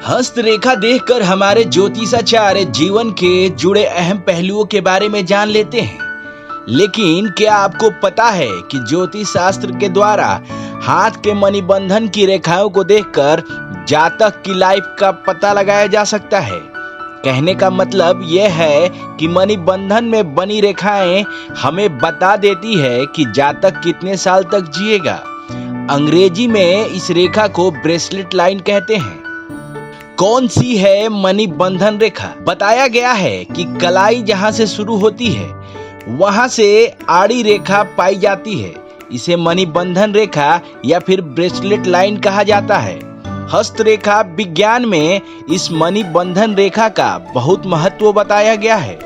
हस्तरेखा देखकर हमारे ज्योतिषाचार्य जीवन के जुड़े अहम पहलुओं के बारे में जान लेते हैं। लेकिन क्या आपको पता है कि ज्योतिष शास्त्र के द्वारा हाथ के मणिबंधन की रेखाओं को देखकर जातक की लाइफ का पता लगाया जा सकता है। कहने का मतलब यह है कि मणिबंधन में बनी रेखाएं हमें बता देती है कि जातक कितने साल तक जिएगा। अंग्रेजी में इस रेखा को ब्रेसलेट लाइन कहते हैं। कौन सी है मणिबंधन रेखा? बताया गया है कि कलाई जहां से शुरू होती है वहां से आड़ी रेखा पाई जाती है। इसे मणिबंधन रेखा या फिर ब्रेसलेट लाइन कहा जाता है। हस्तरेखा विज्ञान में इस मणिबंधन रेखा का बहुत महत्व बताया गया है।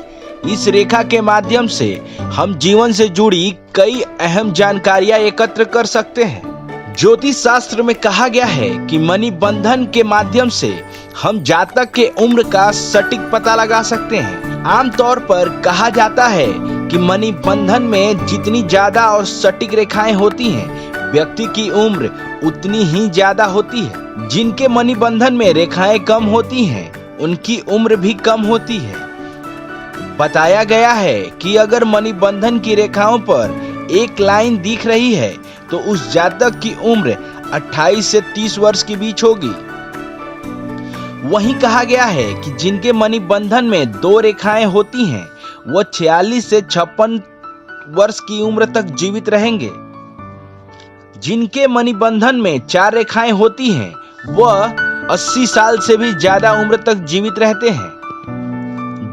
इस रेखा के माध्यम से हम जीवन से जुड़ी कई अहम जानकारियां एकत्र कर सकते हैं। ज्योतिष शास्त्र में कहा गया है कि मणिबंधन के माध्यम से हम जातक के उम्र का सटीक पता लगा सकते हैं। आमतौर पर कहा जाता है कि मणिबंधन में जितनी ज्यादा और सटीक रेखाएं होती हैं, व्यक्ति की उम्र उतनी ही ज्यादा होती है। जिनके मणिबंधन में रेखाएं कम होती हैं, उनकी उम्र भी कम होती है। बताया गया है कि अगर मणिबंधन की रेखाओं पर एक लाइन दिख रही है तो उस जातक की उम्र 28 से 30 वर्ष के बीच होगी। वहीं कहा गया है कि जिनके मणिबंधन में 2 रेखाएं होती हैं, वो 46 से 56 वर्ष की उम्र तक जीवित रहेंगे। जिनके मणिबंधन में 4 रेखाएं होती हैं, वह 80 साल से भी ज्यादा उम्र तक जीवित रहते हैं।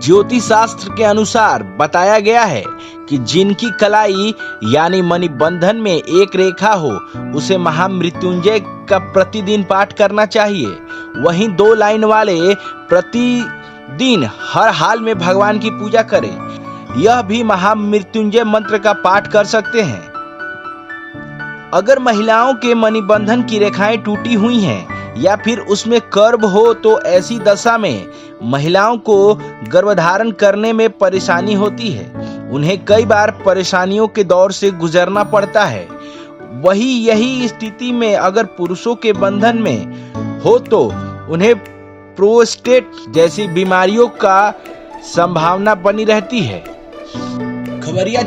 ज्योतिष शास्त्र के अनुसार बताया गया है कि जिनकी कलाई यानी मणिबंधन में एक रेखा हो, उसे महामृत्युंजय का प्रतिदिन पाठ करना चाहिए। वहीं 2 लाइन वाले प्रतिदिन हर हाल में भगवान की पूजा करें। यह भी महामृत्युंजय मंत्र का पाठ कर सकते हैं। अगर महिलाओं के मणिबंधन की रेखाएं टूटी हुई हैं या फिर उसमें कर्व हो तो ऐसी दशा में महिलाओं को गर्भधारण करने में परेशानी होती है। उन्हें कई बार परेशानियों के दौर से गुजरना पड़ता है। वही यही स्थिति में अगर पुरुषों के बंधन में हो तो उन्हें प्रोस्टेट जैसी बीमारियों का संभावना बनी रहती है। खबरिया